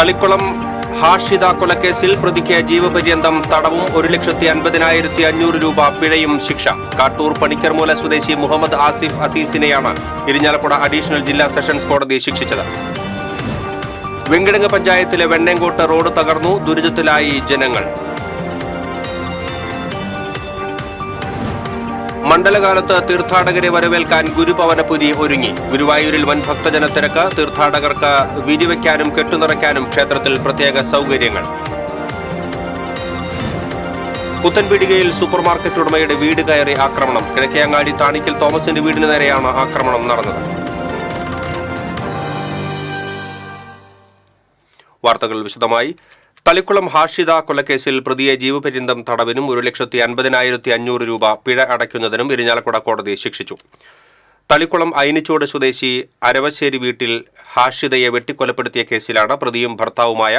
തളിക്കുളം ഹാഷിദ കൊലക്കേസിൽ പ്രതിക്ക് ജീവപര്യന്തം തടവും 1,50,500 രൂപ പിഴയും ശിക്ഷ. കാട്ടൂർ പണിക്കർമൂല സ്വദേശി മുഹമ്മദ് ആസിഫ് അസീസിനെയാണ് ഇരിഞ്ഞാലക്കുട അഡീഷണൽ ജില്ലാ സെഷൻസ് കോടതി ശിക്ഷിച്ചത്. വെങ്കിടങ്ങ് പഞ്ചായത്തിലെ വെണ്ണേങ്കോട്ട് റോഡ് തകർന്നു, ദുരിതത്തിലായി ജനങ്ങൾ. മണ്ഡലകാലത്ത് തീർത്ഥാടകരെ വരവേൽക്കാൻ ഗുരുപവനപുരി ഒരുങ്ങി. ഗുരുവായൂരിൽ വൻ ഭക്തജനത്തിരക്ക്. തീർത്ഥാടകർക്ക് വിരിവയ്ക്കാനും കെട്ടുനിറയ്ക്കാനും ക്ഷേത്രത്തിൽ പ്രത്യേക സൗകര്യങ്ങൾ. പുത്തൻപീടികയിൽ സൂപ്പർമാർക്കറ്റ് ഉടമയുടെ വീട് കയറി ആക്രമണം. കിഴക്കേങ്ങാടി താണിക്കൽ തോമസിന്റെ വീടിന് നേരെയാണ് ആക്രമണം നടന്നത്. വാർത്തകൾ വിശദമായി. തളിക്കുളം ഹാഷിദ കൊലക്കേസിൽ പ്രതിയെ ജീവപര്യന്തം തടവിനും 1,50,500 രൂപ പിഴ അടയ്ക്കുന്നതിനും ഇരിഞ്ഞാലക്കുട കോടതി ശിക്ഷിച്ചു. തളിക്കുളം ഐനിച്ചോട് സ്വദേശി അരവശ്ശേരി വീട്ടിൽ ഹാഷിദയെ വെട്ടിക്കൊലപ്പെടുത്തിയ കേസിലാണ് പ്രതിയും ഭർത്താവുമായ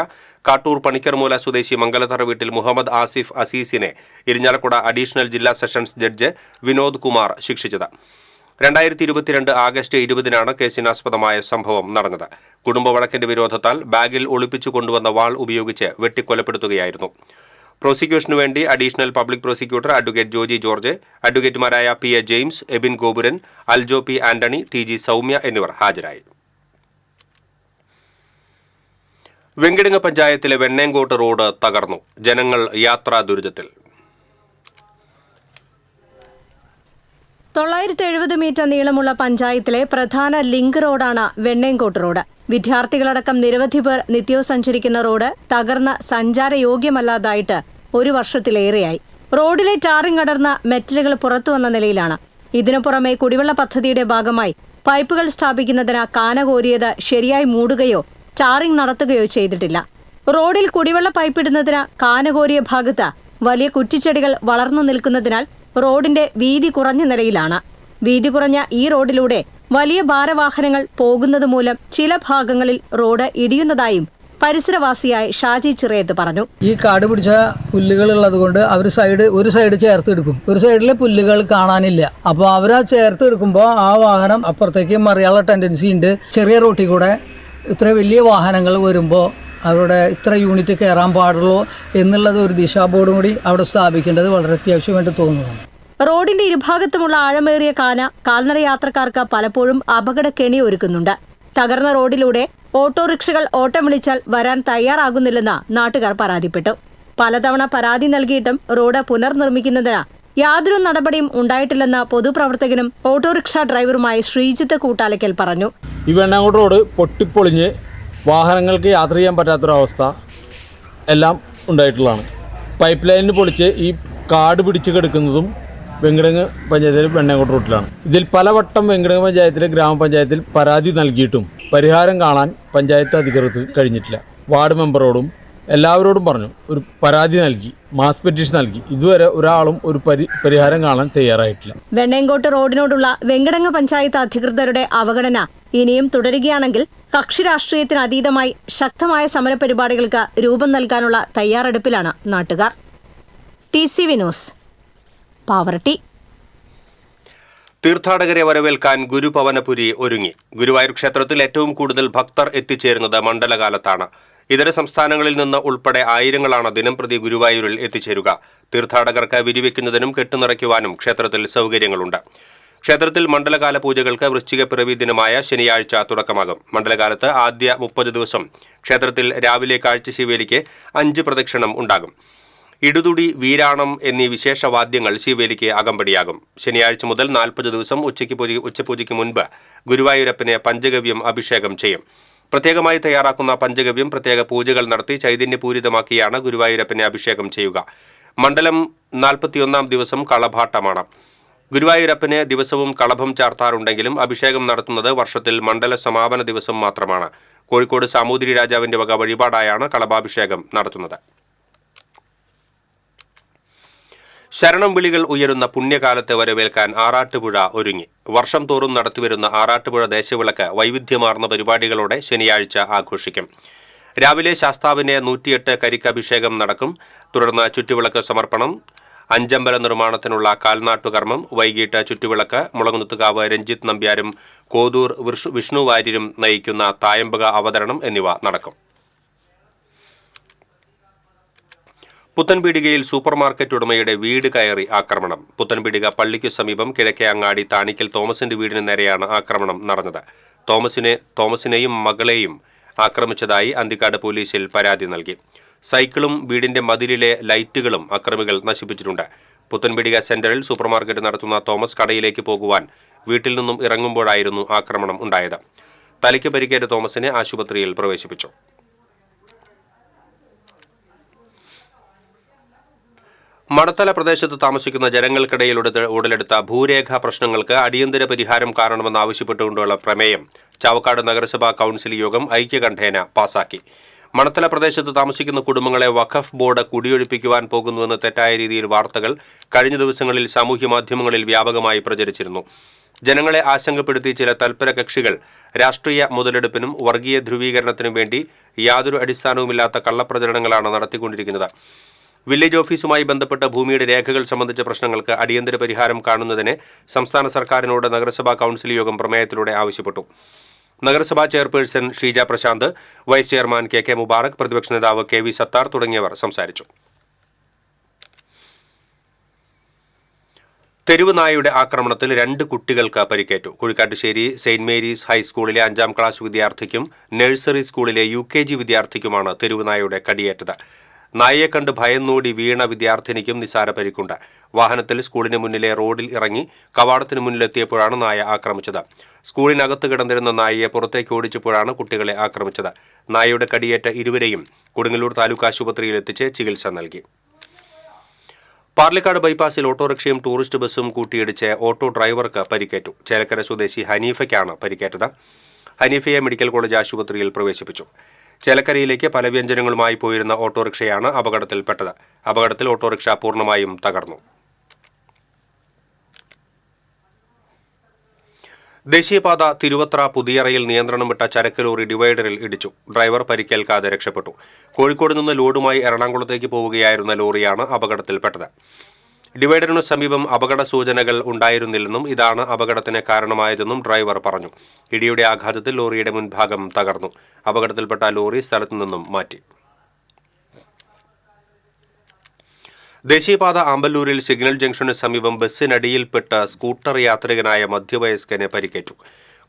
കാട്ടൂർ പണിക്കർമൂല സ്വദേശി മംഗലത്തറ വീട്ടിൽ മുഹമ്മദ് ആസിഫ് അസീസിനെ ഇരിഞ്ഞാലക്കുട അഡീഷണൽ ജില്ലാ സെഷൻസ് ജഡ്ജ് വിനോദ് കുമാർ ശിക്ഷിച്ചത്. 2022 ആഗസ്റ്റ് 20-നാണ് കേസിനാസ്പദമായ സംഭവം നടന്നത്. കുടുംബ വഴക്കിന്റെ വിരോധത്താൽ ബാഗിൽ ഒളിപ്പിച്ചു കൊണ്ടുവന്ന വാൾ ഉപയോഗിച്ച് വെട്ടിക്കൊലപ്പെടുത്തുകയായിരുന്നു. പ്രോസിക്യൂഷനു വേണ്ടി additional public prosecutor advocate Joji George, അഡ്വക്കേറ്റുമാരായ PA James, Abin Gopuran, Aljo P Antony, TG Soumya എന്നിവർ ഹാജരായി. വെങ്കിടങ്ങ് പഞ്ചായത്തിലെ വെണ്ണേങ്കോട്ട് റോഡ് തകർന്നു, ജനങ്ങൾ യാത്രാ ദുരിതത്തിൽ. 970 മീറ്റർ നീളമുള്ള പഞ്ചായത്തിലെ പ്രധാന ലിങ്ക് റോഡാണ് വെണ്ണേങ്കോട്ട് റോഡ്. വിദ്യാർത്ഥികളടക്കം നിരവധി പേർ നിത്യവും സഞ്ചരിക്കുന്ന റോഡ് തകർന്ന സഞ്ചാരയോഗ്യമല്ലാതായിട്ട് 1 വർഷത്തിലേറെയായി. റോഡിലെ ടാറിംഗ് അടർന്ന മെറ്റലുകൾ പുറത്തുവന്ന നിലയിലാണ്. ഇതിനു പുറമെ കുടിവെള്ള പദ്ധതിയുടെ ഭാഗമായി പൈപ്പുകൾ സ്ഥാപിക്കുന്നതിന് കാന കോരിയത് ശരിയായി മൂടുകയോ ടാറിംഗ് നടത്തുകയോ ചെയ്തിട്ടില്ല. റോഡിൽ കുടിവെള്ള പൈപ്പിടുന്നതിന് കാന കോരിയ ഭാഗത്ത് വലിയ കുറ്റിച്ചെടികൾ വളർന്നു നിൽക്കുന്നതിനാൽ റോഡിന്റെ വീതി കുറഞ്ഞ നിലയിലാണ്. വീതി കുറഞ്ഞ ഈ റോഡിലൂടെ വലിയ ഭാരവാഹനങ്ങൾ പോകുന്നതുമൂലം ചില ഭാഗങ്ങളിൽ റോഡ് ഇടിയുന്നതായും പരിസരവാസിയായ ഷാജി ചിറയത്ത് പറഞ്ഞു. ഈ കാട് പിടിച്ച പുല്ലുകൾ ഉള്ളത് കൊണ്ട് അവർ ഒരു സൈഡ് ചേർത്ത് എടുക്കും. ഒരു സൈഡിലെ പുല്ലുകൾ കാണാനില്ല. അപ്പോൾ അവർ ചേർത്ത് എടുക്കുമ്പോൾ ആ വാഹനം അപ്പുറത്തേക്ക് മറിയാനുള്ള ടെൻഡൻസി ഉണ്ട്. ചെറിയ റോട്ടിൽ കൂടെ ഇത്ര വലിയ വാഹനങ്ങൾ വരുമ്പോൾ അവിടെ ഇത്ര യൂണിറ്റ് കയറാൻ പാടുള്ളൂ എന്നുള്ളത് ഒരു ദിശാബോർഡും കൂടി അവിടെ സ്ഥാപിക്കേണ്ടത് വളരെ അത്യാവശ്യമായിട്ട് തോന്നുന്നു. റോഡിന്റെ ഇരുഭാഗത്തുമുള്ള ആഴമേറിയ കാന കാൽനട യാത്രക്കാർക്ക് പലപ്പോഴും അപകട കെണി ഒരുക്കുന്നുണ്ട്. തകർന്ന റോഡിലൂടെ ഓട്ടോറിക്ഷകൾ ഓട്ടം വിളിച്ചാൽ വരാൻ തയ്യാറാകുന്നില്ലെന്ന് നാട്ടുകാർ പരാതിപ്പെട്ടു. പലതവണ പരാതി നൽകിയിട്ടും റോഡ് പുനർനിർമ്മിക്കുന്നതിന് യാതൊരു നടപടിയും ഉണ്ടായിട്ടില്ലെന്ന് പൊതുപ്രവർത്തകനും ഓട്ടോറിക്ഷ ഡ്രൈവറുമായ ശ്രീജിത്ത് കൂട്ടാലക്കൽ പറഞ്ഞു. ഈ വെണ്ണാങ്കോട്ട് റോഡ് പൊട്ടിപ്പൊളിഞ്ഞ് വാഹനങ്ങൾക്ക് യാത്ര ചെയ്യാൻ പറ്റാത്തൊരവസ്ഥ എല്ലാം ഉണ്ടായിട്ടുള്ളതാണ്. പൈപ്പ് ലൈനിന് പൊളിച്ച് ഈ കാട് പിടിച്ച് കിടക്കുന്നതും വെങ്കിടങ്ങ് പഞ്ചായത്തിലെ വെണ്ണാങ്കോട്ട് റോഡിലാണ്. ഇതിൽ പലവട്ടം വെങ്കിടങ്ങ് പഞ്ചായത്തിലെ ഗ്രാമപഞ്ചായത്തിൽ പരാതി നൽകിയിട്ടും പരിഹാരം കാണാൻ പഞ്ചായത്ത് അധികൃതർക്ക് കഴിഞ്ഞിട്ടില്ല. വാർഡ് മെമ്പറോടും എല്ലാവരോടും പറഞ്ഞു, ഒരു പരാതി നൽകി, മാസ് പെറ്റീഷൻ നൽകി. ഇതുവരെ ഒരാളും ഒരു പരിഹാരം കാണാൻ തയ്യാറായിട്ടില്ല. വെണ്ണേങ്കോട്ട് റോഡിനോടുള്ള വെങ്കിടങ്ങ് പഞ്ചായത്ത് അധികൃതരുടെ അവഗണന ഇനിയും തുടരുകയാണെങ്കിൽ കക്ഷി രാഷ്ട്രീയത്തിന് അതീതമായി ശക്തമായ സമരപരിപാടികൾക്ക് രൂപം നൽകാനുള്ള തയ്യാറെടുപ്പിലാണ് നാട്ടുകാർ. TCV news, Pavaratty. തീർത്ഥാടകരെ വരവേൽക്കാൻ ഗുരുപവനപുരി ഒരുങ്ങി. ഗുരുവായൂർ ക്ഷേത്രത്തിൽ ഏറ്റവും കൂടുതൽ ഭക്തർ എത്തിച്ചേരുന്നത് മണ്ഡലകാലത്താണ്. ഇതര സംസ്ഥാനങ്ങളിൽ നിന്ന് ഉൾപ്പെടെ ആയിരങ്ങളാണ് ദിനംപ്രതി ഗുരുവായൂരിൽ എത്തിച്ചേരുക. തീർത്ഥാടകർക്ക് വിരിവെക്കുന്നതിനും കെട്ടുനിറയ്ക്കുവാനും ക്ഷേത്രത്തിൽ സൗകര്യങ്ങളുണ്ട്. ക്ഷേത്രത്തിൽ മണ്ഡലകാല പൂജകൾക്ക് വൃശ്ചികപ്പിറവി ദിനമായ ശനിയാഴ്ച തുടക്കമാകും. മണ്ഡലകാലത്ത് ആദ്യ 30 ദിവസം ക്ഷേത്രത്തിൽ രാവിലെ കാഴ്ചശീവേലിക്ക് 5 പ്രദക്ഷിണം ഉണ്ടാകും. ഇടുതുടി, വീരാണം എന്നീ വിശേഷവാദ്യങ്ങൾ ശീവേലിക്ക് അകമ്പടിയാകും. ശനിയാഴ്ച മുതൽ 40 ദിവസം ഉച്ചപൂജയ്ക്ക് മുൻപ് ഗുരുവായൂരപ്പന് പഞ്ചഗവ്യം അഭിഷേകം ചെയ്യും. പ്രത്യേകമായി തയ്യാറാക്കുന്ന പഞ്ചഗവ്യം പ്രത്യേക പൂജകൾ നടത്തി ചൈതന്യപൂരിതമാക്കിയാണ് ഗുരുവായൂരപ്പനെ അഭിഷേകം ചെയ്യുക. മണ്ഡലം 41-ാം ദിവസം കളഭാട്ടമാണ്. ഗുരുവായൂരപ്പന് ദിവസവും കളഭം ചാർത്താറുണ്ടെങ്കിലും അഭിഷേകം നടത്തുന്നത് വർഷത്തിൽ മണ്ഡല സമാപന ദിവസം മാത്രമാണ്. കോഴിക്കോട് സാമൂതിരി രാജാവിന്റെ വക വഴിപാടായാണ് കളഭാഭിഷേകം നടത്തുന്നത്. ശരണം വിളികൾ ഉയരുന്ന പുണ്യകാലത്തെ വരവേൽക്കാൻ ആറാട്ടുപുഴ ഒരുങ്ങി. വർഷം തോറും നടത്തിവരുന്ന ആറാട്ടുപുഴ ദേശവിളക്ക് വൈവിധ്യമാർന്ന പരിപാടികളോടെ ശനിയാഴ്ച ആഘോഷിക്കും. രാവിലെ ശാസ്താവിന് 108 കരിക്കഭിഷേകം നടക്കും. തുടർന്ന് ചുറ്റുവിളക്ക് സമർപ്പണം, അഞ്ചമ്പല നിർമ്മാണത്തിനുള്ള കാൽനാട്ടുകർമ്മം, വൈകിട്ട് ചുറ്റുവിളക്ക്, മുളകുന്നത്തുകാവ് രഞ്ജിത്ത് നമ്പ്യാരും കോതൂർ വിഷ്ണു വാര്യരും നയിക്കുന്ന തായമ്പക അവതരണം എന്നിവ നടക്കും. പുത്തൻപീടികയിൽ സൂപ്പർമാർക്കറ്റ് ഉടമയുടെ വീട് കയറി ആക്രമണം. പുത്തൻപീടിക പള്ളിക്കു സമീപം കിഴക്കേ അങ്ങാടി താണിക്കൽ തോമസിന്റെ വീടിന് നേരെയാണ് ആക്രമണം നടന്നത്. തോമസിനെയും മകളെയും ആക്രമിച്ചതായി അന്തിക്കാട് പോലീസിൽ പരാതി നൽകി. സൈക്കിളും വീടിന്റെ മതിലിലെ ലൈറ്റുകളും അക്രമികൾ നശിപ്പിച്ചിട്ടുണ്ട്. പുത്തൻപീടിക സെന്ററിൽ സൂപ്പർമാർക്കറ്റ് നടത്തുന്ന തോമസ് കടയിലേക്ക് പോകുവാൻ വീട്ടിൽ നിന്നും ഇറങ്ങുമ്പോഴായിരുന്നു ആക്രമണം ഉണ്ടായത്. തലയ്ക്ക് പരിക്കേറ്റ തോമസിനെ ആശുപത്രിയിൽ പ്രവേശിപ്പിച്ചു. മണത്തല പ്രദേശത്ത് താമസിക്കുന്ന ജനങ്ങൾക്കിടയിൽ ഉടലെടുത്ത ഭൂരേഖാ പ്രശ്നങ്ങൾക്ക് അടിയന്തര പരിഹാരം കാണണമെന്നാവശ്യപ്പെട്ടുകൊണ്ടുള്ള പ്രമേയം ചാവക്കാട് നഗരസഭാ കൌൺസിൽ യോഗം ഐക്യകണ്ഠേന പാസാക്കി. മണത്തല പ്രദേശത്ത് താമസിക്കുന്ന കുടുംബങ്ങളെ വഖഫ് ബോർഡ് കുടിയൊഴിപ്പിക്കുവാൻ പോകുന്നുവെന്ന് തെറ്റായ രീതിയിൽ വാർത്തകൾ കഴിഞ്ഞ ദിവസങ്ങളിൽ സാമൂഹ്യമാധ്യമങ്ങളിൽ വ്യാപകമായി പ്രചരിച്ചിരുന്നു. ജനങ്ങളെ ആശങ്കപ്പെടുത്തി ചില തൽപര കക്ഷികൾ രാഷ്ട്രീയ മുതലെടുപ്പിനും വർഗീയ ധ്രുവീകരണത്തിനും വേണ്ടി യാതൊരു അടിസ്ഥാനവുമില്ലാത്ത കള്ളപ്രചരണങ്ങളാണ് നടത്തിക്കൊണ്ടിരിക്കുന്നത്. വില്ലേജ് ഓഫീസുമായി ബന്ധപ്പെട്ട ഭൂമിയുടെ രേഖകൾ സംബന്ധിച്ച പ്രശ്നങ്ങൾക്ക് അടിയന്തര പരിഹാരം കാണുന്നതിന് സംസ്ഥാന സർക്കാരിനോട് നഗരസഭാ കൌൺസിൽ യോഗം പ്രമേയത്തിലൂടെ ആവശ്യപ്പെട്ടു. നഗരസഭാ chairperson Sheeja Prasanth, vice chairman K Mubarak, പ്രതിപക്ഷ നേതാവ് KV സത്താർ തുടങ്ങിയവർ സംസാരിച്ചു. തെരുവ് നായയുടെ ആക്രമണത്തിൽ 2 കുട്ടികൾക്ക് പരിക്കേറ്റു. കുഴിക്കാട്ടുശ്ശേരി സെയിന്റ് മേരീസ് ഹൈസ്കൂളിലെ 5ാം ക്ലാസ് വിദ്യാർത്ഥിക്കും നഴ്സറി സ്കൂളിലെ UKG വിദ്യാർത്ഥിക്കുമാണ് തെരുവ് നായയുടെ കടിയേറ്റത്. നായയെ കണ്ട് ഭയന്നോടി വീണ വിദ്യാർത്ഥിനിക്കും നിസാര പരിക്കുണ്ട്. വാഹനത്തിൽ സ്കൂളിന് മുന്നിലെ റോഡിൽ ഇറങ്ങി കവാടത്തിന് മുന്നിലെത്തിയപ്പോഴാണ് നായ ആക്രമിച്ചത്. സ്കൂളിനകത്ത് കിടന്നിരുന്ന നായയെ പുറത്തേക്ക് ഓടിച്ചപ്പോഴാണ് കുട്ടികളെ ആക്രമിച്ചത്. നായയുടെ കടിയേറ്റ ഇരുവരെയും കൊടുങ്ങല്ലൂർ താലൂക്ക് ആശുപത്രിയിൽ എത്തിച്ച് ചികിത്സ നൽകി. പാർലിക്കാട് ബൈപ്പാസിൽ ഓട്ടോറിക്ഷയും ടൂറിസ്റ്റ് ബസ്സും കൂട്ടിയിടിച്ച് ഓട്ടോ ഡ്രൈവർക്ക് പരിക്കേറ്റു. ചേലക്കര സ്വദേശി ഹനീഫയ്ക്കാണ് പരിക്കേറ്റത്. ഹനീഫയെ മെഡിക്കൽ കോളേജ് ആശുപത്രിയിൽ പ്രവേശിപ്പിച്ചു. ചേലക്കരയിലേക്ക് പല വ്യഞ്ജനങ്ങളുമായി പോയിരുന്ന ഓട്ടോറിക്ഷയാണ് അപകടത്തിൽപ്പെട്ടത്. അപകടത്തിൽ ഓട്ടോറിക്ഷ പൂർണ്ണമായും തകർന്നു. ദേശീയപാത തിരുവത്ര പുതിയറയിൽ നിയന്ത്രണം വിട്ട ചരക്ക് ലോറി ഡിവൈഡറിൽ ഇടിച്ചു. ഡ്രൈവർ പരിക്കേൽക്കാതെ രക്ഷപ്പെട്ടു. കോഴിക്കോട് നിന്ന് ലോഡുമായി എറണാകുളത്തേക്ക് പോവുകയായിരുന്ന ലോറിയാണ് അപകടത്തിൽപ്പെട്ടത്. ഡിവൈഡറിനു സമീപം അപകട സൂചനകൾ ഉണ്ടായിരുന്നില്ലെന്നും ഇതാണ് അപകടത്തിന് കാരണമായതെന്നും ഡ്രൈവർ പറഞ്ഞു. ഇടിയുടെ ആഘാതത്തിൽ ലോറിയുടെ മുൻഭാഗം തകർന്നു. അപകടത്തിൽപ്പെട്ട ലോറി സ്ഥലത്തു നിന്നും മാറ്റി. ദേശീയപാത ആമ്പല്ലൂരിൽ സിഗ്നൽ ജംഗ്ഷന് സമീപം ബസ്സിനടിയിൽപ്പെട്ട് സ്കൂട്ടർ യാത്രികനായ മധ്യവയസ്കന് പരിക്കേറ്റു.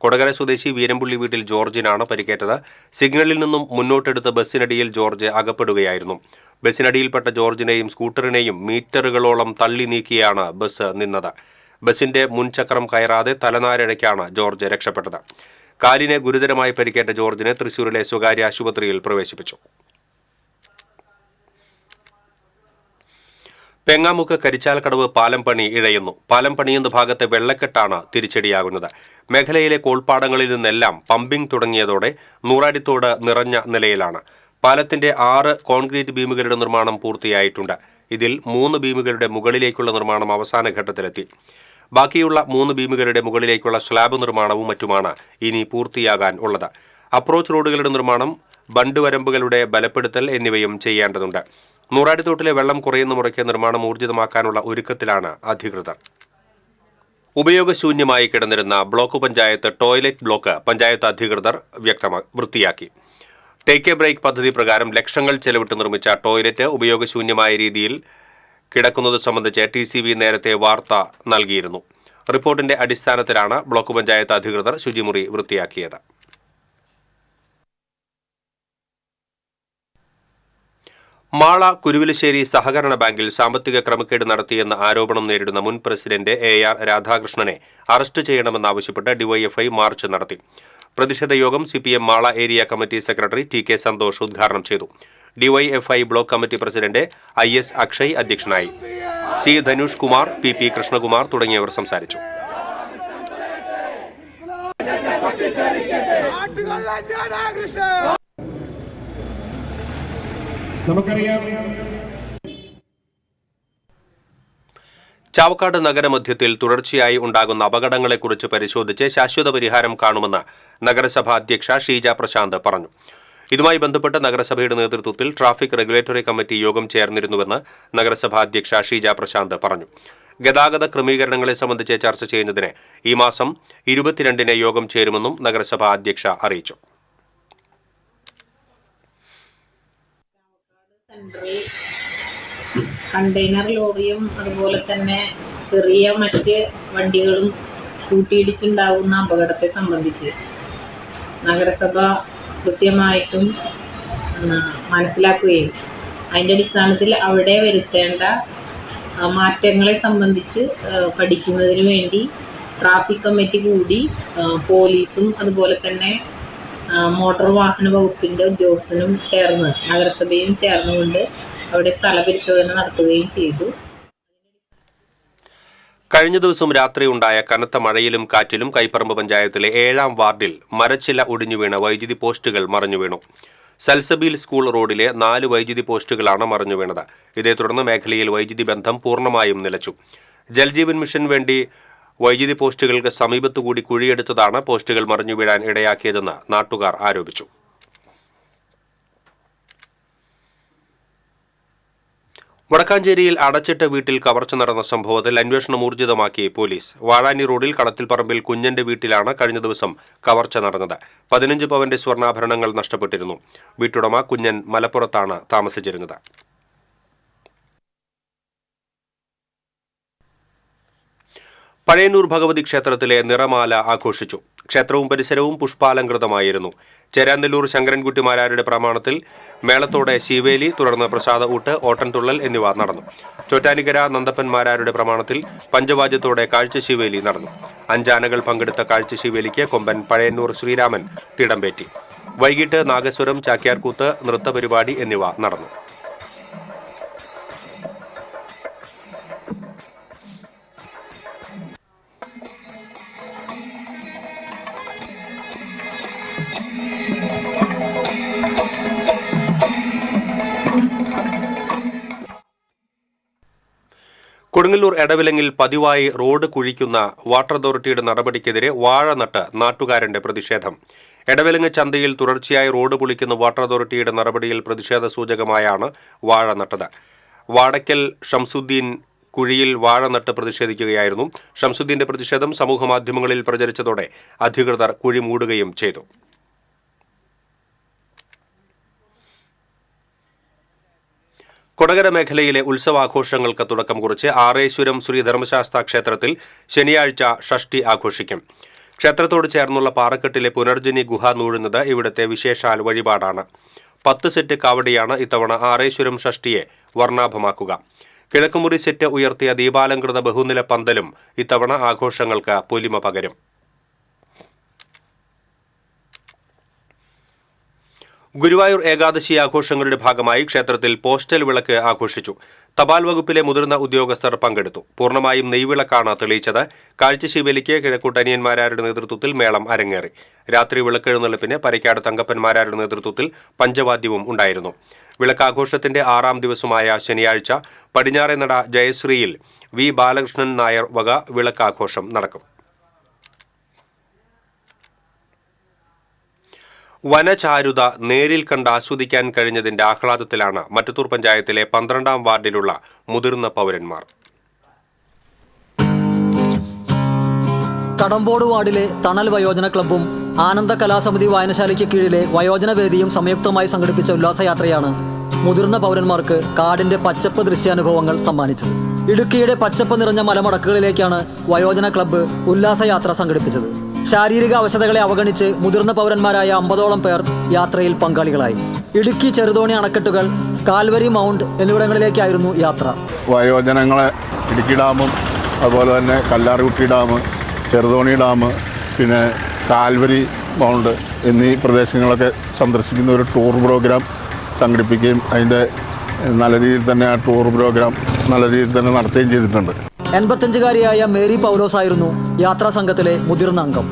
കൊടകര സ്വദേശി വീരമ്പുള്ളി വീട്ടിൽ ജോർജിനാണ് പരിക്കേറ്റത്. സിഗ്നലിൽ നിന്നും മുന്നോട്ടെടുത്ത ബസ്സിനടിയിൽ ജോർജ് അകപ്പെടുകയായിരുന്നു. ബസ്സിനടിയിൽപ്പെട്ട ജോർജിനെയും സ്കൂട്ടറിനെയും മീറ്ററുകളോളം തള്ളി നീക്കിയാണ് ബസ് നിന്നത്. ബസിന്റെ മുൻചക്രം കയറാതെ തലനാരിഴയ്ക്കാണ് ജോർജ് രക്ഷപ്പെട്ടത്. കാലിനെ ഗുരുതരമായി പരിക്കേറ്റ ജോർജിനെ തൃശൂരിലെ സ്വകാര്യ ആശുപത്രിയിൽ പ്രവേശിപ്പിച്ചു. പെങ്ങാമുക്ക് കരിച്ചാൽക്കടവ് പാലം പണി ഇഴയുന്നു. പാലം പണിയുന്ന ഭാഗത്തെ വെള്ളക്കെട്ടാണ് തിരിച്ചടിയാകുന്നത്. മേഖലയിലെ കോൾപ്പാടങ്ങളിൽ നിന്നെല്ലാം പമ്പിംഗ് തുടങ്ങിയതോടെ നൂറാടിത്തോട് നിറഞ്ഞ നിലയിലാണ്. പാലത്തിന്റെ 6 കോൺക്രീറ്റ് ബീമുകളുടെ നിർമ്മാണം പൂർത്തിയായിട്ടുണ്ട്. ഇതിൽ 3 ബീമുകളുടെ മുകളിലേക്കുള്ള നിർമ്മാണം അവസാന ഘട്ടത്തിലെത്തി. ബാക്കിയുള്ള 3 ബീമുകളുടെ മുകളിലേക്കുള്ള സ്ലാബ് നിർമ്മാണവും മറ്റുമാണ് ഇനി പൂർത്തിയാകാൻ ഉള്ളത്. അപ്രോച്ച് റോഡുകളുടെ നിർമ്മാണം, ബണ്ട് വരമ്പുകളുടെ ബലപ്പെടുത്തൽ എന്നിവയും ചെയ്യേണ്ടതുണ്ട്. നൂറാടിത്തോട്ടിലെ വെള്ളം കുറയുന്ന മുറയ്ക്ക് നിർമ്മാണം ഊർജിതമാക്കാനുള്ള ഒരുക്കത്തിലാണ് അധികൃതർ. ഉപയോഗശൂന്യമായി കിടന്നിരുന്ന block panchayat toilet block panchayat അധികൃതർ വൃത്തിയാക്കി. ടേക്ക് എ ബ്രേക്ക് പദ്ധതി പ്രകാരം ലക്ഷങ്ങൾ ചെലവിട്ട് നിർമ്മിച്ച ടോയ്ലറ്റ് ഉപയോഗശൂന്യമായ രീതിയിൽ കിടക്കുന്നത് സംബന്ധിച്ച് TCV നേരത്തെ വാർത്ത നൽകിയിരുന്നു. റിപ്പോർട്ടിന്റെ അടിസ്ഥാനത്തിലാണ് ബ്ലോക്ക് പഞ്ചായത്ത് അധികൃതർ ശുചിമുറി വൃത്തിയാക്കിയത്. മാള കുരുവിലശ്ശേരി സഹകരണ ബാങ്കിൽ സാമ്പത്തിക ക്രമക്കേട് നടത്തിയെന്ന ആരോപണം നേരിടുന്ന മുൻ പ്രസിഡന്റ് AR രാധാകൃഷ്ണനെ അറസ്റ്റ് ചെയ്യണമെന്നാവശ്യപ്പെട്ട് DYFI മാർച്ച് നടത്തി. പ്രതിഷേധ യോഗം CPM Mala area committee secretary TK Santhosh ഉദ്ഘാടനം ചെയ്തു. DYFI block committee president IS Akshay അധ്യക്ഷനായി. C ധനുഷ് കുമാർ, PP കൃഷ്ണകുമാർ തുടങ്ങിയവർ സംസാരിച്ചു. ചാവക്കാട് നഗരമധ്യത്തിൽ തുടർച്ചയായി ഉണ്ടാകുന്ന അപകടങ്ങളെക്കുറിച്ച് പരിശോധിച്ച് ശാശ്വത പരിഹാരം കാണുമെന്ന് നഗരസഭാ അധ്യക്ഷ ഷീജ പ്രശാന്ത് പറഞ്ഞു. ഇതുമായി ബന്ധപ്പെട്ട് നഗരസഭയുടെ നേതൃത്വത്തിൽ ട്രാഫിക് റെഗുലേറ്ററി കമ്മിറ്റി യോഗം ചേർന്നിരുന്നുവെന്ന് നഗരസഭാ അധ്യക്ഷ ഷീജ പ്രശാന്ത് പറഞ്ഞു. ഗതാഗത ക്രമീകരണങ്ങളെ സംബന്ധിച്ച് ചർച്ച ചെയ്യുന്നതിന് ഈ മാസം 22-ന് യോഗം ചേരുമെന്നും നഗരസഭാ അധ്യക്ഷ അറിയിച്ചു. കണ്ടെയ്നർ ലോറിയും അതുപോലെ തന്നെ ചെറിയ മറ്റ് വണ്ടികളും കൂട്ടിയിടിച്ചുണ്ടാകുന്ന അപകടത്തെ സംബന്ധിച്ച് നഗരസഭ കൃത്യമായിട്ടും മനസ്സിലാക്കുകയും അതിൻ്റെ അടിസ്ഥാനത്തിൽ അവിടെ വരുത്തേണ്ട മാറ്റങ്ങളെ സംബന്ധിച്ച് പഠിക്കുന്നതിന് വേണ്ടി ട്രാഫിക് കമ്മിറ്റി കൂടി പോലീസും അതുപോലെ തന്നെ മോട്ടോർ വാഹന വകുപ്പിൻ്റെ ഉദ്യോഗസ്ഥനും ചേർന്ന് നഗരസഭയും ചേർന്നുകൊണ്ട് അവിടെ സ്ഥലപരിശോധന നടത്തുകയും ചെയ്തു. കഴിഞ്ഞ ദിവസം രാത്രി ഉണ്ടായ കനത്ത മഴയിലും കാറ്റിലും കൈപ്പറമ്പ് പഞ്ചായത്തിലെ 7-ാം വാർഡിൽ മരച്ചില ഒടിഞ്ഞു വീണ് വൈദ്യുതി പോസ്റ്റുകൾ മറിഞ്ഞു വീണു. സൽസബീൽ സ്കൂൾ റോഡിലെ 4 വൈദ്യുതി പോസ്റ്റുകളാണ് മറിഞ്ഞു വീണത്. ഇതേ തുടർന്ന് മേഖലയിൽ വൈദ്യുതി ബന്ധം പൂർണ്ണമായും നിലച്ചു. ജൽജീവൻ മിഷൻ വേണ്ടി വൈദ്യുതി പോസ്റ്റുകൾക്ക് സമീപത്തുകൂടി കുഴിയെടുത്തതാണ് പോസ്റ്റുകൾ മറിഞ്ഞു വീഴാൻ ഇടയാക്കിയതെന്ന് നാട്ടുകാർ ആരോപിച്ചു. വടക്കാഞ്ചേരിയിൽ അടച്ചിട്ട വീട്ടിൽ കവർച്ച നടന്ന സംഭവത്തിൽ അന്വേഷണം ഊർജിതമാക്കി പോലീസ്. വാഴാനി റോഡിൽ കളത്തിൽപ്പറമ്പിൽ കുഞ്ഞന്റെ വീട്ടിലാണ് കഴിഞ്ഞ ദിവസം കവർച്ച നടന്നത്. 15 പവന്റെ സ്വർണ്ണാഭരണങ്ങൾ നഷ്ടപ്പെട്ടിരുന്നു. വീട്ടുടമ കുഞ്ഞൻ മലപ്പുറത്താണ് താമസിച്ചിരുന്നത്. പഴയന്നൂർ ഭഗവതി ക്ഷേത്രത്തിലെ നിറമാല ആഘോഷിച്ചു. ക്ഷേത്രവും പരിസരവും പുഷ്പാലങ്കൃതമായിരുന്നു. ചേരാനെല്ലൂർ ശങ്കരൻകുട്ടിമാരാരുടെ പ്രമാണത്തിൽ മേളത്തോടെ ശീവേലി, തുടർന്ന് പ്രസാദ ഊട്ട്, ഓട്ടൻതുള്ളൽ എന്നിവ നടന്നു. ചോറ്റാനിക്കര നന്ദപ്പന്മാരാരുടെ പ്രമാണത്തിൽ പഞ്ചവാദ്യത്തോടെ കാഴ്ചശീവേലി നടന്നു. 5 ആനകൾ പങ്കെടുത്ത കാഴ്ചശീവേലിക്ക് കൊമ്പൻ പഴയന്നൂർ ശ്രീരാമൻ തിടമ്പേറ്റി. വൈകിട്ട് നാഗസ്വരം, ചാക്യാർകൂത്ത്, നൃത്തപരിപാടി എന്നിവ നടന്നു. കൊടുങ്ങല്ലൂർ എടവിലങ്ങിൽ പതിവായി റോഡ് കുഴിക്കുന്ന വാട്ടർ അതോറിറ്റിയുടെ നടപടിക്കെതിരെ വാഴ നട്ട് നാട്ടുകാരന്റെ പ്രതിഷേധം. എടവിലങ്ങ് ചന്തയിൽ തുടർച്ചയായി റോഡ് പൊളിക്കുന്ന വാട്ടർ അതോറിറ്റിയുടെ നടപടിയിൽ പ്രതിഷേധ സൂചകമായാണ് വാഴ നട്ടത്. വാടയ്ക്കൽ ഷംസുദ്ദീൻ കുഴിയിൽ വാഴ നട്ട് പ്രതിഷേധിക്കുകയായിരുന്നു. ഷംസുദ്ദീന്റെ പ്രതിഷേധം സമൂഹമാധ്യമങ്ങളിൽ പ്രചരിച്ചതോടെ അധികൃതർ കുഴി മൂടുകയും ചെയ്തു. കൊടകര മേഖലയിലെ ഉത്സവാഘോഷങ്ങൾക്ക് തുടക്കം കുറിച്ച് ആറേശ്വരം ശ്രീ ധർമ്മശാസ്ത്ര ക്ഷേത്രത്തിൽ ശനിയാഴ്ച ഷഷ്ഠി ആഘോഷിക്കും. ക്ഷേത്രത്തോട് ചേർന്നുള്ള പാറക്കെട്ടിലെ പുനർജനി ഗുഹ നൂഴുന്നത് ഇവിടുത്തെ വിശേഷാൽ വഴിപാടാണ്. 10 സെറ്റ് കാവടിയാണ് ഇത്തവണ ആറേശ്വരം ഷഷ്ഠിയെ വർണ്ണാഭമാക്കുക. കിഴക്കുമുറി സെറ്റ് ഉയർത്തിയ ദീപാലങ്കൃത ബഹുനില പന്തലും ഇത്തവണ ആഘോഷങ്ങൾക്ക് പൊലിമ പകരും. ഗുരുവായൂർ ഏകാദശി ആഘോഷങ്ങളുടെ ഭാഗമായി ക്ഷേത്രത്തിൽ പോസ്റ്റൽ വിളക്ക് ആഘോഷിച്ചു. തപാൽ വകുപ്പിലെ മുതിർന്ന ഉദ്യോഗസ്ഥർ പങ്കെടുത്തു. പൂർണ്ണമായും നെയ്വിളക്കാണ് തെളിയിച്ചത്. കാഴ്ചശീവേലിക്ക് കിഴക്കൂട്ടനിയന്മാരാരുടെ നേതൃത്വത്തിൽ മേളം അരങ്ങേറി. രാത്രി വിളക്കെഴുന്നള്ളിപ്പിന് പരക്കാട് തങ്കപ്പന്മാരാരുടെ നേതൃത്വത്തിൽ പഞ്ചവാദ്യവും ഉണ്ടായിരുന്നു. വിളക്കാഘോഷത്തിന്റെ 6ാം ദിവസമായ ശനിയാഴ്ച പടിഞ്ഞാറേനട ജയശ്രീയിൽ വി ബാലകൃഷ്ണൻ നായർ വക വിളക്കാഘോഷം നടക്കും. വനചാരുത നേരിൽ കണ്ട് ആസ്വദിക്കാൻ കഴിഞ്ഞതിന്റെ ആഹ്ലാദത്തിലാണ് മറ്റത്തൂർ പഞ്ചായത്തിലെ 12-ാം വാർഡിലുള്ള മുതിർന്ന പൗരന്മാർ. കടമ്പോട് വാർഡിലെ തണൽ വയോജന ക്ലബ്ബും ആനന്ദ കലാസമിതി വായനശാലയ്ക്ക് കീഴിലെ വയോജനവേദിയും സംയുക്തമായി സംഘടിപ്പിച്ച ഉല്ലാസയാത്രയാണ് മുതിർന്ന പൗരന്മാർക്ക് കാടിന്റെ പച്ചപ്പ് ദൃശ്യാനുഭവങ്ങൾ സമ്മാനിച്ചത്. ഇടുക്കിയുടെ പച്ചപ്പ് നിറഞ്ഞ മലമടക്കുകളിലേക്കാണ് വയോജന ക്ലബ്ബ് ഉല്ലാസയാത്ര സംഘടിപ്പിച്ചത്. ശാരീരിക അവശതകളെ അവഗണിച്ച് മുതിർന്ന പൗരന്മാരായ 50ഓളം പേർ യാത്രയിൽ പങ്കാളികളായി. ഇടുക്കി ചെറുതോണി അണക്കെട്ടുകൾ, കാൽവരി മൗണ്ട് എന്നിവിടങ്ങളിലേക്കായിരുന്നു യാത്ര. വയോജനങ്ങളെ ഇടുക്കി ഡാമും അതുപോലെ തന്നെ കല്ലാർകുട്ടി ഡാം, ചെറുതോണി ഡാം, പിന്നെ കാൽവരി മൗണ്ട് എന്നീ പ്രദേശങ്ങളൊക്കെ സന്ദർശിക്കുന്ന ഒരു ടൂർ പ്രോഗ്രാം സംഘടിപ്പിക്കുകയും അതിൻ്റെ നല്ല രീതിയിൽ തന്നെ ആ ടൂർ പ്രോഗ്രാം നല്ല രീതിയിൽ തന്നെ നടത്തുകയും ചെയ്തിട്ടുണ്ട്. 85-കാരിയായ മേരി പൗലോസ് ആയിരുന്നു യാത്രാ സംഘത്തിലെ മുതിർന്ന അംഗം.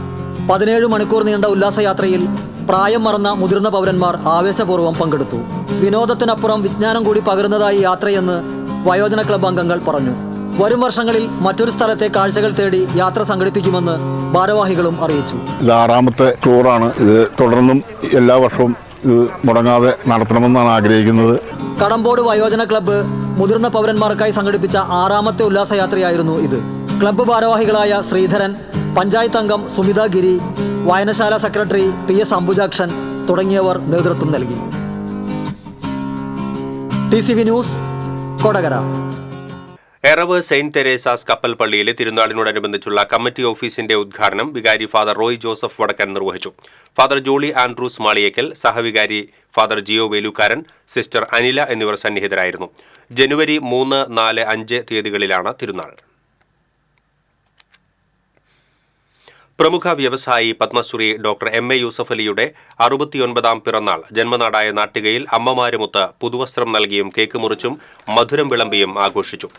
17 മണിക്കൂർ നീണ്ട ഉല്ലാസയാത്രയിൽ പ്രായം മറന്ന മുതിർന്ന പൗരന്മാർ ആവേശപൂർവ്വം പങ്കെടുത്തു. വിനോദത്തിനപ്പുറം വിജ്ഞാനം കൂടി പകരുന്നതായി യാത്രയെന്ന് വയോജന ക്ലബ്ബ് അംഗങ്ങൾ പറഞ്ഞു. വരും വർഷങ്ങളിൽ മറ്റൊരു സ്ഥലത്തെ കാഴ്ചകൾ തേടി യാത്ര സംഘടിപ്പിക്കുമെന്ന് ഭാരവാഹികളും അറിയിച്ചു. ഇത് 6ാമത്തെ ടൂറാണ്. ഇത് തുടർന്നും എല്ലാ വർഷവും ഇത് മുടങ്ങാതെ നടത്തണമെന്നാണ് ആഗ്രഹിക്കുന്നത്. കടമ്പോട് വയോജന ക്ലബ്ബ് മുതിർന്ന പൗരന്മാർക്കായി സംഘടിപ്പിച്ച 6ാമത്തെ ഉല്ലാസയാത്രയായിരുന്നു ഇത്. ക്ലബ്ബ് ഭാരവാഹികളായ ശ്രീധരൻ, പഞ്ചായത്ത് അംഗം സുമിത ഗിരി, വായനശാല സെക്രട്ടറി PS അംബുജാക്ഷൻ തുടങ്ങിയവർ നേതൃത്വം നൽകി. TCV news, Kodakara. Eravu Saint Teresa's കപ്പൽ പള്ളിയിലെ തിരുനാളിനോടനുബന്ധിച്ചുള്ള കമ്മിറ്റി ഓഫീസിന്റെ ഉദ്ഘാടനം വികാരി ഫാദർ റോയ് ജോസഫ് വടക്കൻ നിർവഹിച്ചു. ഫാദർ ജോളി ആൻഡ്രൂസ് മാളിയേക്കൽ, സഹവികാരി ഫാദർ ജിയോ വേലുക്കാരൻ, സിസ്റ്റർ അനില എന്നിവർ സന്നിഹിതരായിരുന്നു. ജനുവരി 3, 4, 5 തീയതികളിലാണ് തിരുനാൾ. പ്രമുഖ വ്യവസായി പത്മശ്രീ ഡോക്ടർ M.A. യൂസഫ് അലിയുടെ 69ാം പിറന്നാൾ ജന്മനാടായ നാട്ടികയിൽ അമ്മമാരുമൊത്ത് പുതുവസ്ത്രം നൽകിയും കേക്ക് മുറിച്ചും മധുരം വിളമ്പിയും ആഘോഷിച്ചു.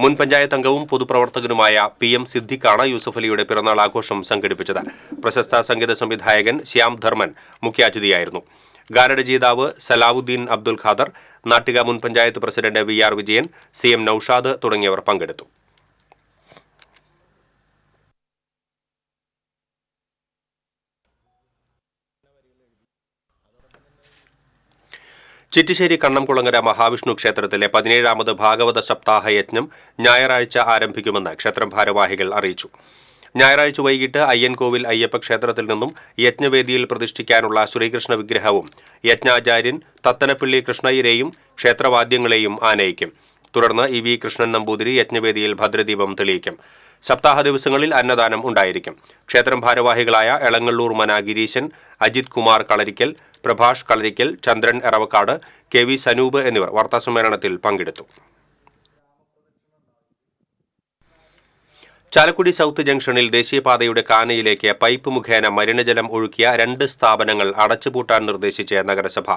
മുൻ പഞ്ചായത്ത് അംഗവും പൊതുപ്രവർത്തകനുമായ PM സിദ്ദിഖാണ് യൂസഫ് അലിയുടെ പിറന്നാൾ ആഘോഷം സംഘടിപ്പിച്ചത്. പ്രശസ്ത സംഗീത സംവിധായകൻ ശ്യാം ധർമ്മൻ മുഖ്യാതിഥിയായിരുന്നു. ഗാനരചയിതാവ് സലാവുദ്ദീൻ അബ്ദുൽ ഖാദർ, നാട്ടിക മുൻ panchayat president VR Vijayan, CM Noushad തുടങ്ങിയവർ പങ്കെടുത്തു. ചിറ്റിശ്ശേരി കണ്ണംകുളങ്ങര മഹാവിഷ്ണു ക്ഷേത്രത്തിലെ 17ാമത് ഭാഗവത സപ്താഹ യജ്ഞം ഞായറാഴ്ച ആരംഭിക്കുമെന്ന് ക്ഷേത്രം ഭാരവാഹികൾ അറിയിച്ചു. ഞായറാഴ്ച വൈകിട്ട് അയ്യൻകോവിൽ അയ്യപ്പ ക്ഷേത്രത്തിൽ നിന്നും യജ്ഞവേദിയിൽ പ്രതിഷ്ഠിക്കാനുള്ള ശ്രീകൃഷ്ണ വിഗ്രഹവും യജ്ഞാചാര്യൻ തത്തനപ്പള്ളി കൃഷ്ണയ്യരെയും ക്ഷേത്രവാദ്യങ്ങളെയും ആനയിക്കും. തുടർന്ന് EV കൃഷ്ണൻ നമ്പൂതിരി യജ്ഞവേദിയിൽ ഭദ്രദീപം തെളിയിക്കും. സപ്താഹ ദിവസങ്ങളിൽ അന്നദാനം ഉണ്ടായിരിക്കും. ക്ഷേത്രം ഭാരവാഹികളായ എളങ്ങള്ളൂർ മന ഗിരീശൻ, അജിത് കുമാർ കളരിക്കൽ, പ്രഭാഷ് കളരിക്കൽ, ചന്ദ്രൻ എറവക്കാട്, KV സനൂപ് എന്നിവർ വാർത്താസമ്മേളനത്തിൽ പങ്കെടുത്തു. ചാലക്കുടി സൗത്ത് ജംഗ്ഷനിൽ ദേശീയപാതയുടെ കാനയിലേക്ക് പൈപ്പ് മുഖേന മലിനജലം ഒഴുക്കിയ 2 സ്ഥാപനങ്ങൾ അടച്ചുപൂട്ടാൻ നിർദ്ദേശിച്ച് നഗരസഭ.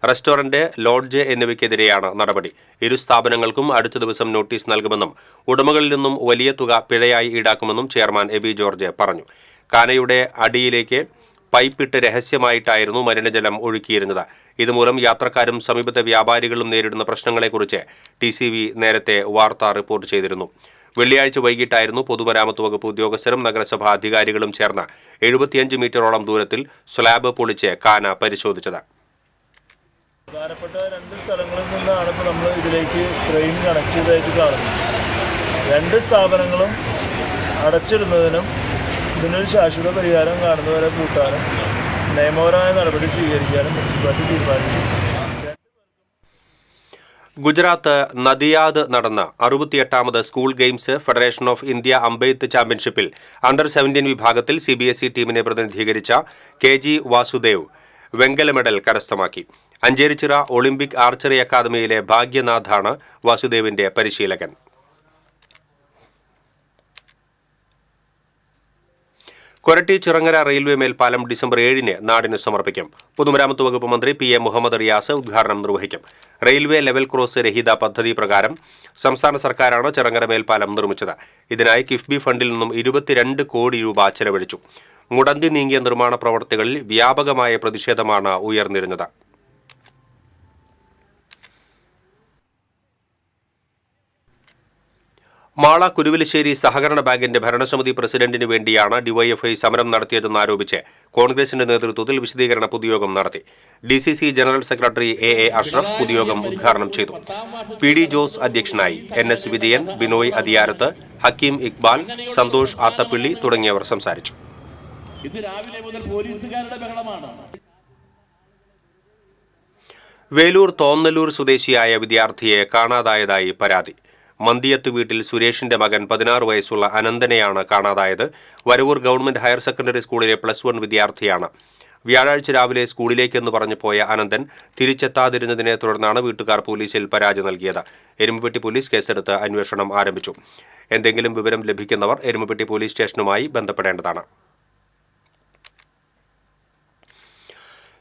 റെസ്റ്റോറന്റ്, ലോഡ്ജ് എന്നിവയ്ക്കെതിരെയാണ് നടപടി. ഇരു സ്ഥാപനങ്ങൾക്കും അടുത്ത ദിവസം നോട്ടീസ് നൽകുമെന്നും ഉടമകളിൽ നിന്നും വലിയ തുക പിഴയായി ഈടാക്കുമെന്നും ചെയർമാൻ എബി ജോർജ് പറഞ്ഞു. കാനയുടെ അടിയിലേക്ക് പൈപ്പിട്ട് രഹസ്യമായിട്ടായിരുന്നു മലിനജലം ഒഴുക്കിയിരുന്നത്. ഇതുമൂലം യാത്രക്കാരും സമീപത്തെ വ്യാപാരികളും നേരിടുന്ന പ്രശ്നങ്ങളെക്കുറിച്ച് TCV നേരത്തെ വാർത്ത റിപ്പോർട്ട് ചെയ്തിരുന്നു. വെള്ളിയാഴ്ച വൈകിട്ടായിരുന്നു പൊതുമരാമത്ത് വകുപ്പ് ഉദ്യോഗസ്ഥരും നഗരസഭാ അധികാരികളും ചേർന്ന് 75 മീറ്ററോളം ദൂരത്തിൽ സ്ലാബ് പൊളിച്ച് കാന പരിശോധിച്ചത്. പ്രധാനപ്പെട്ട 2 സ്ഥലങ്ങളിൽ നിന്നാണ് ഇപ്പോൾ നമ്മൾ ഇതിലേക്ക് ട്രെയിൻ കണക്ട് ചെയ്തതായിട്ട് കാണുന്നത്. 2 സ്ഥാപനങ്ങളും അടച്ചിടുന്നതിനും ഇതിനൊരു ശാശ്വത പരിഹാരം കാണുന്നവരെ പൂട്ടാനും നിയമപരമായ നടപടി സ്വീകരിക്കാനും മുനിസിപ്പാലിറ്റി തീരുമാനിച്ചു. ഗുജറാത്ത് നദിയാദ് നടന്ന 68ാമത് school games federation of India അമ്പെയ്ത്ത് ചാമ്പ്യൻഷിപ്പിൽ അണ്ടർ-17 വിഭാഗത്തിൽ CBSE ടീമിനെ പ്രതിനിധീകരിച്ച KG വാസുദേവ് വെങ്കല മെഡൽ കരസ്ഥമാക്കി. അഞ്ചേരിച്ചിറ ഒളിമ്പിക് ആർച്ചറി അക്കാദമിയിലെ ഭാഗ്യനാഥാണ് വാസുദേവിന്റെ പരിശീലകൻ. കൊരട്ടി ചിറങ്ങര റെയിൽവേ മേൽപ്പാലം ഡിസംബർ 7-ന് നാടിന് സമർപ്പിക്കും. പൊതുമരാമത്ത് വകുപ്പ് മന്ത്രി PA മുഹമ്മദ് റിയാസ് ഉദ്ഘാടനം നിർവഹിക്കും. റെയിൽവേ ലെവൽ ക്രോസ് രഹിത പദ്ധതി പ്രകാരം സംസ്ഥാന സർക്കാരാണ് ചിറങ്ങര മേൽപ്പാലം നിർമ്മിച്ചത്. ഇതിനായി കിഫ്ബി ഫണ്ടിൽ നിന്നും 22 കോടി രൂപ ചെലവഴിച്ചു. മുടന്തി നീങ്ങിയ നിർമ്മാണ പ്രവർത്തികളിൽ വ്യാപകമായ പ്രതിഷേധമാണ് ഉയർന്നിരുന്നത്. മാള കുരുവിലശ്ശേരി സഹകരണ ബാങ്കിന്റെ ഭരണസമിതി പ്രസിഡന്റിന് വേണ്ടിയാണ് DYFI സമരം നടത്തിയതെന്നാരോപിച്ച് കോൺഗ്രസിന്റെ നേതൃത്വത്തിൽ വിശദീകരണ പൊതുയോഗം നടത്തി. DCC general secretary AA Ashraf പൊതുയോഗം ഉദ്ഘാടനം ചെയ്തു. PD ജോസ് അധ്യക്ഷനായി. NS വിജയൻ, ബിനോയ് അദിയാരത്ത്, ഹക്കീം ഇക്ബാൽ, സന്തോഷ് ആത്തപ്പിള്ളി തുടങ്ങിയവർ സംസാരിച്ചു. ഇത് രാവിലെ മുതൽ പോലീസുകാരുടെ ബഹളമാണ്. വേലൂർ തോന്നലൂർ സ്വദേശിയായ വിദ്യാർത്ഥിയെ കാണാതായതായി പരാതി. മന്തിയത്ത് വീട്ടിൽ സുരേഷിന്റെ മകൻ 16 വയസ്സുള്ള അനന്തനെയാണ് കാണാതായത്. വരവൂർ ഗവൺമെന്റ് ഹയർ സെക്കൻഡറി സ്കൂളിലെ +1 വിദ്യാർത്ഥിയാണ്. വ്യാഴാഴ്ച രാവിലെ സ്കൂളിലേക്കെന്ന് പറഞ്ഞു പോയ അനന്തൻ തിരിച്ചെത്താതിരുന്നതിനെ തുടർന്നാണ് വീട്ടുകാർ പോലീസിൽ പരാതി നൽകിയത്. എരുമപ്പെട്ടി പോലീസ് കേസെടുത്ത് അന്വേഷണം ആരംഭിച്ചു. എന്തെങ്കിലും വിവരം ലഭിക്കുന്നവർ എരുമപ്പെട്ടി പോലീസ് സ്റ്റേഷനുമായി ബന്ധപ്പെടേണ്ടതാണ്.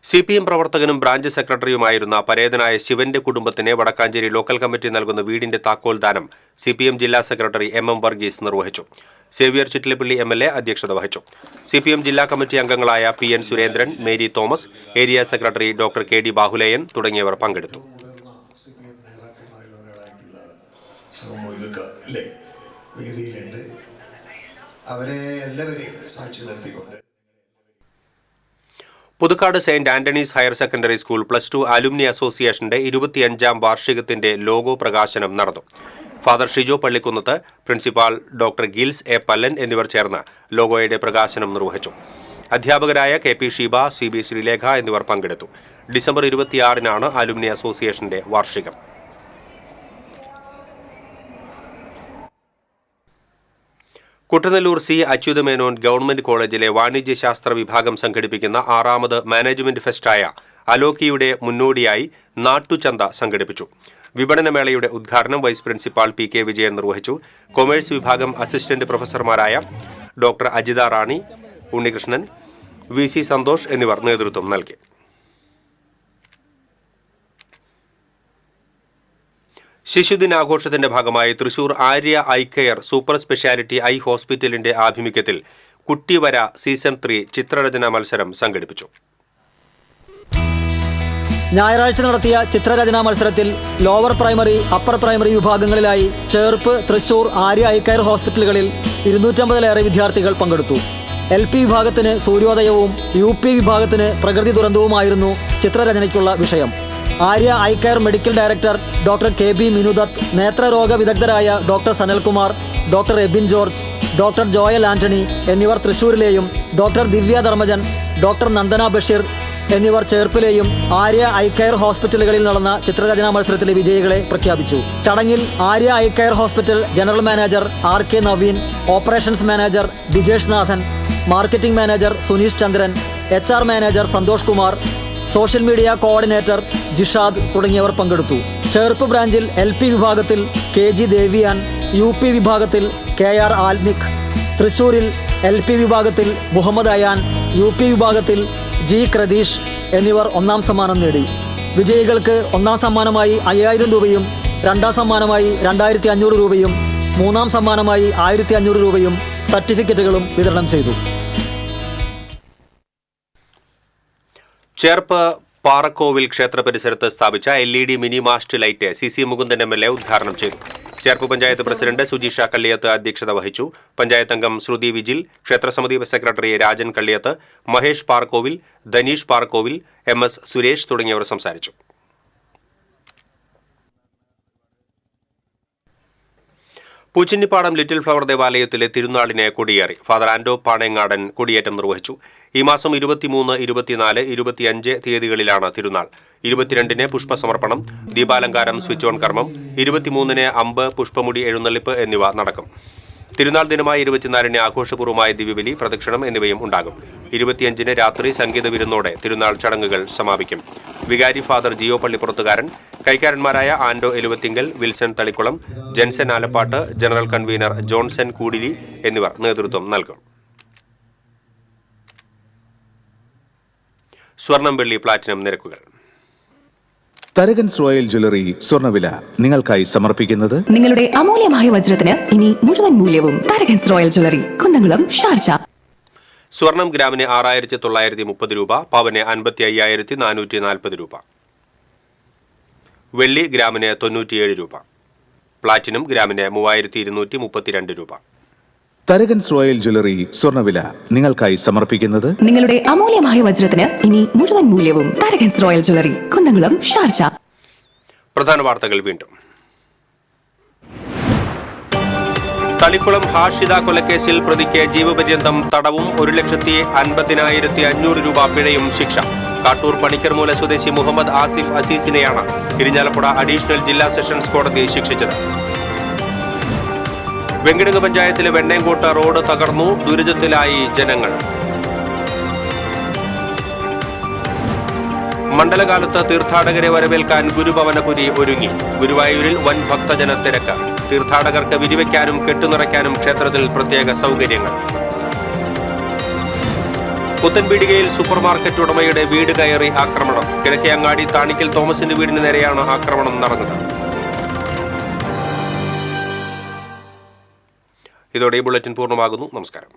CPM പ്രവർത്തകനും ബ്രാഞ്ച് സെക്രട്ടറിയുമായിരുന്ന പരേതനായ ശിവന്റെ കുടുംബത്തിന് വടക്കാഞ്ചേരി ലോക്കൽ കമ്മിറ്റി നൽകുന്ന വീടിന്റെ താക്കോൽദാനം CPM ജില്ലാ സെക്രട്ടറി MM വർഗീസ് നിർവഹിച്ചു. സേവ്യർ ചിറ്റിലപ്പള്ളി MLA അധ്യക്ഷത വഹിച്ചു. CPM ജില്ലാ കമ്മിറ്റി അംഗങ്ങളായ PN Surendran, Mary Thomas, area secretary doctor KD Bahuleyan തുടങ്ങിയവർ പങ്കെടുത്തു. Puthukkad saint Antony's higher secondary school +2 alumni അസോസിയേഷന്റെ 25ാം വാർഷികത്തിന്റെ ലോഗോ പ്രകാശനം നടന്നു. Father Shijo Pallikkunnath, principal doctor Gils A Pallan എന്നിവർ ചേർന്ന് ലോഗോയുടെ പ്രകാശനം നിർവഹിച്ചു. അധ്യാപകരായ KP ഷീബ, CB ശ്രീലേഖ എന്നിവർ പങ്കെടുത്തു. ഡിസംബർ 26-നാണ് അലുമിനി അസോസിയേഷന്റെ വാർഷികം. കുട്ടനെല്ലൂർ സി അച്യുതമേനോൻ ഗവൺമെന്റ് കോളേജിലെ വാണിജ്യശാസ്ത്ര വിഭാഗം സംഘടിപ്പിക്കുന്ന 6ാമത് മാനേജ്മെന്റ് ഫെസ്റ്റായ അലോക്കിയുടെ മുന്നോടിയായി നാട്ടുചന്ത സംഘടിപ്പിച്ചു. വിപണനമേളയുടെ ഉദ്ഘാടനം vice principal P K Vijayan നിർവഹിച്ചു. കൊമേഴ്സ് വിഭാഗം അസിസ്റ്റന്റ് പ്രൊഫസർമാരായ doctor Ajitha Rani, Unnikrishnan, V C Santhosh എന്നിവർ നേതൃത്വം നൽകി. ശിശുദിനാഘോഷത്തിന്റെ ഭാഗമായി Thrissur Arya eye care super speciality eye ഹോസ്പിറ്റലിന്റെ ആഭിമുഖ്യത്തിൽ കുട്ടിവര സീസൺ 3 ചിത്രരചനാ മത്സരം സംഘടിപ്പിച്ചു. ഞായറാഴ്ച നടത്തിയ ചിത്രരചനാ മത്സരത്തിൽ ലോവർ പ്രൈമറി, അപ്പർ പ്രൈമറി വിഭാഗങ്ങളിലായി ചേർപ്പ്, തൃശൂർ ആര്യ ഐ കെയർ ഹോസ്പിറ്റലുകളിൽ 250-ലേറെ വിദ്യാർത്ഥികൾ പങ്കെടുത്തു. LP വിഭാഗത്തിന് സൂര്യോദയവും UP വിഭാഗത്തിന് പ്രകൃതി ദുരന്തവുമായിരുന്നു ചിത്രരചനയ്ക്കുള്ള വിഷയം. Arya eye care medical director doctor KB Minudath, നേത്രരോഗ വിദഗ്ധരായ doctor Sanalkumar, doctor Ebin George, doctor Joel Antony എന്നിവർ തൃശൂരിലെയും ഡോക്ടർ ദിവ്യ ധർമ്മജൻ, ഡോക്ടർ നന്ദന ബഷീർ എന്നിവർ ചേർപ്പിലെയും ആര്യ ഐ കെയർ ഹോസ്പിറ്റലുകളിൽ നടന്ന ചിത്രരചനാ മത്സരത്തിലെ വിജയികളെ പ്രഖ്യാപിച്ചു. ചടങ്ങിൽ Arya eye care hospital general manager RK Naveen, operations manager Bijesh Nathan, marketing manager Suneesh Chandran, HR manager Santhosh Kumar, social media coordinator Jishad തുടങ്ങിയവർ പങ്കെടുത്തു. ചേർപ്പ് ബ്രാഞ്ചിൽ LP വിഭാഗത്തിൽ KG ദേവിയാൻ, UP വിഭാഗത്തിൽ KR ആൽമിക്, തൃശൂരിൽ LP വിഭാഗത്തിൽ മുഹമ്മദ് അയാൻ, UP വിഭാഗത്തിൽ G ക്രതീഷ് എന്നിവർ 1ാം സമ്മാനം നേടി. വിജയികൾക്ക് 1ാം സമ്മാനമായി 5000 രൂപയും 2ാം സമ്മാനമായി 2500 രൂപയും 3ാം സമ്മാനമായി 1500 രൂപയും സർട്ടിഫിക്കറ്റുകളും വിതരണം ചെയ്തു. ചേർപ്പ് പാറക്കോവിൽ ക്ഷേത്ര പരിസരത്ത് സ്ഥാപിച്ച LED mini mast light CC Mukundan MLA ഉദ്ഘാടനം ചെയ്തു. ചേർപ്പ് പഞ്ചായത്ത് പ്രസിഡന്റ് സുജീഷ കള്ളിയത്ത് അധ്യക്ഷത വഹിച്ചു. പഞ്ചായത്ത് അംഗം ശ്രുതി വിജിൽ, ക്ഷേത്രസമിതി സെക്രട്ടറി രാജൻ കള്ളിയത്ത്, മഹേഷ് പാറക്കോവിൽ, ധനീഷ് പാറക്കോവിൽ, MS സുരേഷ് തുടങ്ങിയവർ സംസാരിച്ചു. പൂച്ചിന്നിപ്പാടം ലിറ്റിൽ ഫ്ലവർ ദേവാലയത്തിലെ തിരുനാളിനെ കൊടിയേറി. ഫാദർ ആൻഡോ പാണേങ്ങാടൻ കൊടിയേറ്റം നിർവഹിച്ചു. ഈ മാസം 23, 24, 25 തീയതികളിലാണ് തിരുനാൾ. 22-ന് പുഷ്പസമർപ്പണം, ദീപാലങ്കാരം, സ്വിച്ച് ഓൺ കർമ്മം, 23-ന് അമ്പ്, പുഷ്പമുടി എഴുന്നള്ളിപ്പ് എന്നിവ നടക്കും. തിരുനാൾ ദിനമായ 24-ന് ആഘോഷപൂർവ്വമായ ദിവ്യബലി, പ്രദക്ഷിണം എന്നിവയും ഉണ്ടാകും. 25-ന് രാത്രി സംഗീത വിരുന്നോടെ തിരുനാൾ ചടങ്ങുകൾ സമാപിക്കും. വികാരി ഫാദർ ജിയോ പള്ളിപ്പുറത്തുകാരൻ, കൈക്കാരന്മാരായ ആൻഡോ എലുവത്തിങ്കൽ, വിൽസൺ തളിക്കുളം, ജെൻസൻ ആലപ്പാട്ട്, ജനറൽ കൺവീനർ ജോൺസൺ കൂടിലി എന്നിവർ നേതൃത്വം നൽകും. സ്വർണം, വെള്ളി, പ്ലാറ്റിനം നിരക്കുകൾ. തരകൻസ് റോയൽ ജ്വല്ലറി സ്വർണ്ണവില നിങ്ങൾക്കായി സമർപ്പിക്കുന്നത് നിങ്ങളുടെ അമൂല്യമായ വജ്രത്തിന് ഇനി മുഴുവൻ മൂല്യവും Tharakans royal jewellery, Kunnamkulam, Sharjah. സ്വർണം ഗ്രാമിന് 6930 രൂപ, പവന് 55,440 രൂപ. വെള്ളി ഗ്രാമിന് 97 രൂപ. പ്ലാറ്റിനം ഗ്രാമിന് 3232 രൂപ. തരകൻസ് റോയൽ ജ്വല്ലറി സ്വർണ്ണവില നിങ്ങൾക്കായി സമർപ്പിക്കുന്നത് നിങ്ങളുടെ അമൂല്യമായ വജ്രത്തിന് ഇനി മുഴുവൻ മൂല്യവും Tharakans royal jewellery, Kunnamkulam, Sharjah. പ്രധാന വാർത്തകൾ വീണ്ടും. തളിക്കുളം ഹാഷിദ കൊലക്കേസിൽ പ്രതിക്ക് ജീവപര്യന്തം തടവും 1,50,500 രൂപ പിഴയും ശിക്ഷ. കാട്ടൂർ പണിക്കർമൂല സ്വദേശി മുഹമ്മദ് ആസിഫ് അസീസിനെയാണ് ഇരിഞ്ഞാലക്കുട അഡീഷണൽ ജില്ലാ സെഷൻസ് കോടതി ശിക്ഷിച്ചത്. വെങ്കിടങ്ങ് പഞ്ചായത്തിലെ വെണ്ണേങ്കോട്ട് റോഡ് തകർന്നു, ദുരിതത്തിലായി ജനങ്ങൾ. മണ്ഡലകാലത്ത് തീർത്ഥാടകരെ വരവേൽക്കാൻ ഗുരുഭവനപുരി ഒരുങ്ങി. ഗുരുവായൂരിൽ വൻ ഭക്തജന തിരക്ക്. തീർത്ഥാടകർക്ക് വിരിവയ്ക്കാനും കെട്ടുനിറയ്ക്കാനും ക്ഷേത്രത്തിൽ പ്രത്യേക സൗകര്യങ്ങൾ. പുത്തൻപീടികയിൽ സൂപ്പർമാർക്കറ്റ് ഉടമയുടെ വീട് കയറി ആക്രമണം. കിഴക്കേയങ്ങാടി താണിക്കൽ തോമസിന്റെ വീടിന് നേരെയാണ് ആക്രമണം നടന്നത്. ഇതോടെ ഈ ബുള്ളറ്റിൻ പൂർണ്ണമാകുന്നു. നമസ്കാരം.